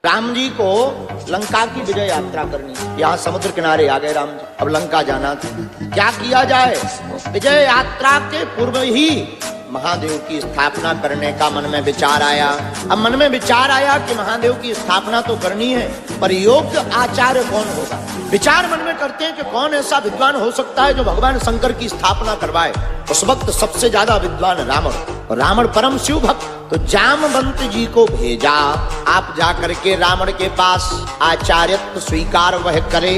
राम जी को लंका की विजय यात्रा करनी, यहाँ समुद्र किनारे आ गए राम जी, अब लंका जाना था। क्या किया जाए? विजय यात्रा के पूर्व ही महादेव की स्थापना करने का मन में विचार आया। अब मन में विचार आया कि महादेव की स्थापना तो करनी है, पर योग्य आचार्य कौन होगा? विचार मन में करते हैं कि कौन ऐसा विद्वान हो सकता है जो भगवान शंकर की स्थापना करवाए। उस वक्त सबसे ज्यादा विद्वान रावण, और रावण परम शिव भक्त। तो जामवंत जी को भेजा, आप जाकर के रावण के पास आचार्यत्व स्वीकार वह करे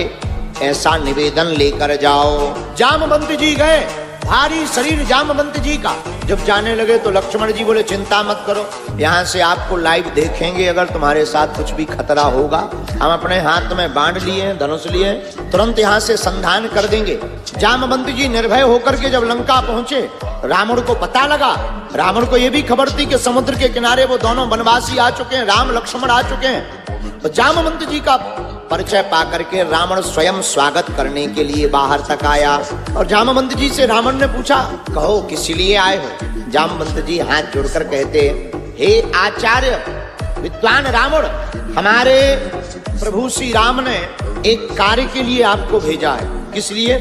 ऐसा निवेदन लेकर जाओ। जामवंत जी गए, भारी शरीर जामवंत जी का। जब जाने लगे तो लक्ष्मण जी बोले चिंता मत करो, यहाँ से आपको लाइव देखेंगे, अगर तुम्हारे साथ कुछ भी खतरा होगा हम अपने हाथ में बाण लिए, धनुष लिए, तुरंत यहाँ से संधान कर देंगे। जामवंत जी निर्भय होकर के जब लंका पहुंचे, रावण को पता लगा, रावण को यह भी खबर थी कि समुद्र के किनारे वो दोनों वनवासी आ चुके हैं, राम लक्ष्मण आ चुके हैं। तो जामवंत जी का परिचय पाकर के रावण स्वयं स्वागत करने के लिए बाहर तक आया। और जामवंत जी से रावण ने पूछा, कहो किस लिए आए हो? जामवंत जी हाथ जोड़कर कहते, हे आचार्य विद्वान रावण, हमारे प्रभु श्री राम ने एक कार्य के लिए आपको भेजा है। किस लिए?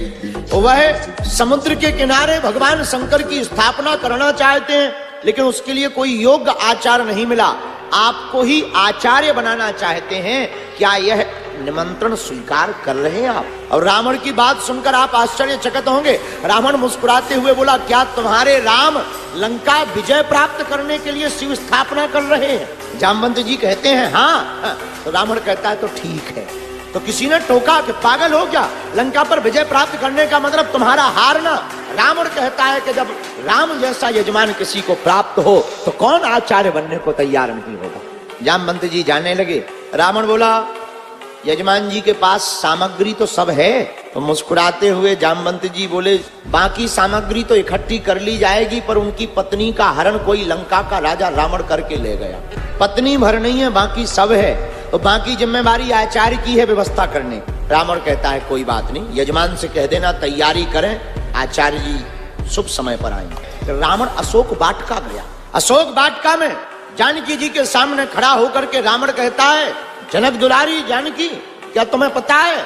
वह समुद्र के किनारे भगवान शंकर की स्थापना करना चाहते हैं, लेकिन उसके लिए कोई योग्य आचार्य नहीं मिला, आपको ही आचार्य बनाना चाहते हैं। क्या यह निमंत्रण स्वीकार कर रहे हैं आप? और रावण की बात सुनकर आप आश्चर्यचकित होंगे। रावण मुस्कुराते हुए बोला, क्या तुम्हारे राम लंका विजय प्राप्त करने के लिए शिव स्थापना कर रहे हैं? जामवंत जी कहते हैं हाँ। तो रावण कहता है तो ठीक है। तो किसी ने टोका कि पागल हो गया, लंका पर विजय प्राप्त करने का मतलब तुम्हारा हारना। रावण कहता है कि जब राम जैसा यजमान किसी को प्राप्त हो तो कौन आचार्य बनने को तैयार नहीं होगा। जामवंत जी जाने लगे। रावण बोला, यजमान जी के पास सामग्री तो सब है। तो मुस्कुराते हुए जामवंत जी बोले, बाकी सामग्री तो इकट्ठी कर ली जाएगी, पर उनकी पत्नी का हरण कोई लंका का राजा रावण करके ले गया। पत्नी भर नहीं है, बाकी सब है, तो बाकी जिम्मेवारी आचार्य की है व्यवस्था करने। रावण कहता है कोई बात नहीं, यजमान से कह देना तैयारी करें, आचार्य जी शुभ समय पर आएंगे। तो रावण अशोक वाटिका गया। अशोक वाटिका में जानकी जी के सामने खड़ा होकर के रावण कहता है, जनक दुलारी जानकी, क्या तुम्हें पता है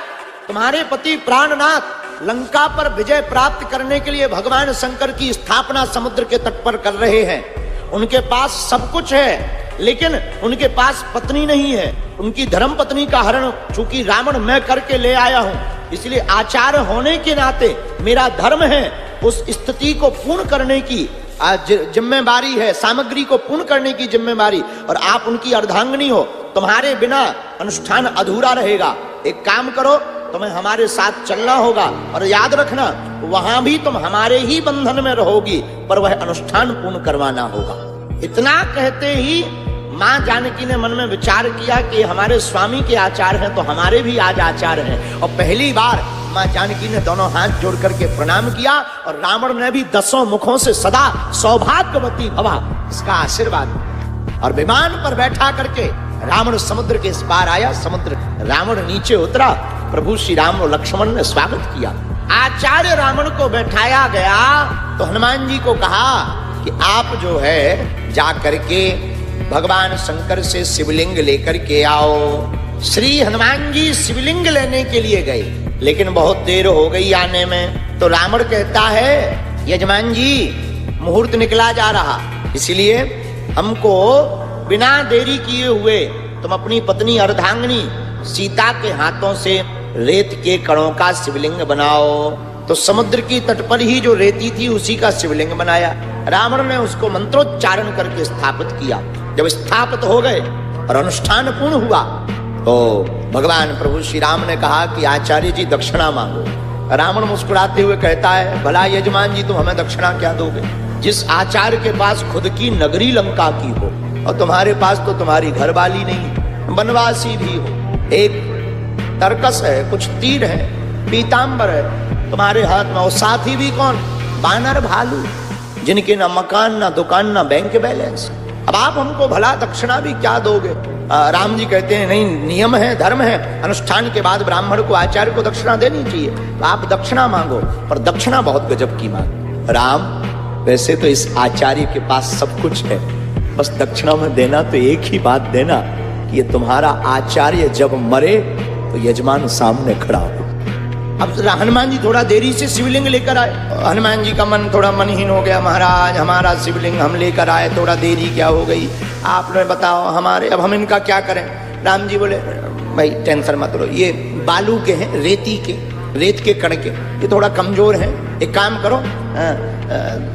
तुम्हारे पति प्राणनाथ लंका पर विजय प्राप्त करने के लिए भगवान शंकर की स्थापना समुद्र के तट पर कर रहे हैं। उनके पास सब कुछ है, लेकिन उनके पास पत्नी नहीं है। उनकी धर्म पत्नी का हरण चूंकि रावण मैं करके ले आया हूं, इसलिए आचार्य होने के नाते मेरा धर्म है उस स्थिति को पूर्ण करने की जिम्मेवारी है, सामग्री को पूर्ण करने की जिम्मेवारी, और आप उनकी अर्धांगिनी हो, तुम्हारे बिना अनुष्ठान अधूरा रहेगा। एक काम करो, तुम्हें हमारे साथ चलना होगा, और याद रखना वहां भी तुम हमारे ही बंधन में रहोगी, पर वह अनुष्ठान पूर्ण करवाना होगा। इतना कहते ही माँ जानकी ने मन में विचार किया कि हमारे स्वामी के आचार्य हैं तो हमारे भी आज आचार्य हैं। और पहली बार माँ जानकी ने दोनों हाथ जोड़ करके प्रणाम किया, और रावण ने भी 10 मुखों से सदा सौभाग्यवती भवा इसका आशीर्वाद। और विमान पर बैठा करके रावण समुद्र के इस पार आया। समुद्र रावण नीचे उतरा, प्रभु श्री राम और लक्ष्मण ने स्वागत किया। आचार्य रावण को बैठाया गया तो हनुमान जी को कहा कि आप जो है जा करके भगवान शंकर से शिवलिंग लेकर के आओ। श्री हनुमान जी शिवलिंग लेने के लिए गए, लेकिन बहुत देर हो गई आने में। तो रावण कहता है, यजमान जी मुहूर्त निकला जा रहा, इसलिए हमको बिना देरी किए हुए तुम अपनी पत्नी अर्धांगिनी सीता के हाथों से रेत के कणों का शिवलिंग बनाओ। तो समुद्र की तट पर ही जो रेती थी उसी का शिवलिंग बनाया। रावण ने उसको मंत्रोच्चारण करके स्थापित किया। जब स्थापित हो गए और अनुष्ठान पूर्ण हुआ तो भगवान प्रभु श्री राम ने कहा कि आचार्य जी दक्षिणा मांगो। रावण मुस्कुराते हुए कहता है, भला यजमान जी तुम हमें दक्षिणा क्या दोगे? जिस आचार्य के पास खुद की नगरी लंका की हो और तुम्हारे पास तो तुम्हारी घरवाली नहीं, वनवासी भी हो, एक तरकस है, कुछ तीर है, पीतांबर है तुम्हारे हाथ में, और साथी भी कौन? बानर भालू, जिनके ना मकान ना दुकान ना बैंक बैलेंस। अब आप हमको भला दक्षिणा भी क्या दोगे? राम जी कहते हैं नहीं, नियम है, धर्म है, अनुष्ठान के बाद ब्राह्मण को आचार्य को दक्षिणा देनी चाहिए, तो आप दक्षिणा मांगो, पर दक्षिणा बहुत गजब की मांग। राम वैसे तो इस आचार्य के पास सब कुछ है, बस दक्षिणा में देना तो एक ही बात देना ये तुम्हारा आचार्य जब मरे तो यजमान सामने खड़ा हो। अब हनुमान जी थोड़ा देरी से शिवलिंग लेकर आए। हनुमान जी का मन थोड़ा मनहीन हो गया, महाराज हमारा शिवलिंग हम लेकर आए, थोड़ा देरी क्या हो गई, आपने बताओ हमारे, अब हम इनका क्या करें। राम जी बोले भाई टेंशन मत लो, ये बालू के हैं, रेत के कण के, ये थोड़ा कमजोर हैं, एक काम करो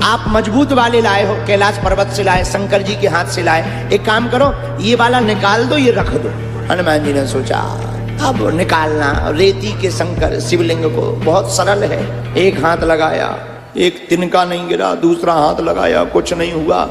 आप मजबूत वाले लाए हो, कैलाश पर्वत से लाए, शंकर जी के हाथ से लाए, एक काम करो ये वाला निकाल दो, ये रख दो। हनुमान जी ने सोचा अब निकालना रेती के शंकर शिवलिंग को बहुत सरल है। एक हाथ लगाया, एक तिनका नहीं गिरा, दूसरा हाथ लगाया, कुछ नहीं हुआ।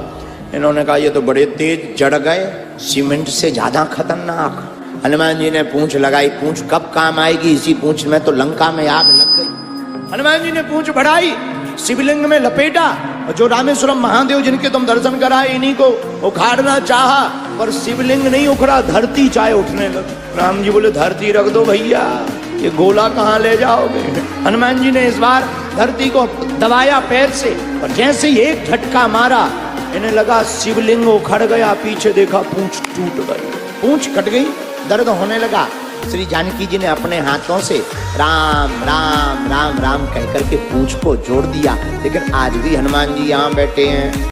इन्होंने कहा ये तो बड़े तेज जड़ गए, सीमेंट से ज्यादा खतरनाक। हनुमान जी ने पूंछ लगाई, पूंछ कब काम आएगी, इसी पूंछ में तो लंका में आग लग गई। हनुमान जी ने पूंछ बढ़ाई, शिवलिंग में लपेटा, और जो रामेश्वरम महादेव जिनके तुम दर्शन कराए इन्हीं को उखाड़ना चाहा, पर शिवलिंग नहीं उखड़ा, धरती चाहे उठने लगी। राम जी बोले धरती रख दो भैया, ये गोला कहाँ ले जाओगे। हनुमान जी ने इस बार धरती को दबाया पैर से, और जैसे ही एक झटका मारा इन्हें लगा शिवलिंग उखड़ गया, पीछे देखा पूंछ टूट गई, पूंछ कट गई, दर्द होने लगा। श्री जानकी जी ने अपने हाथों से राम राम राम राम कहकर के पूंछ को जोड़ दिया। लेकिन आज भी हनुमान जी यहाँ बैठे हैं।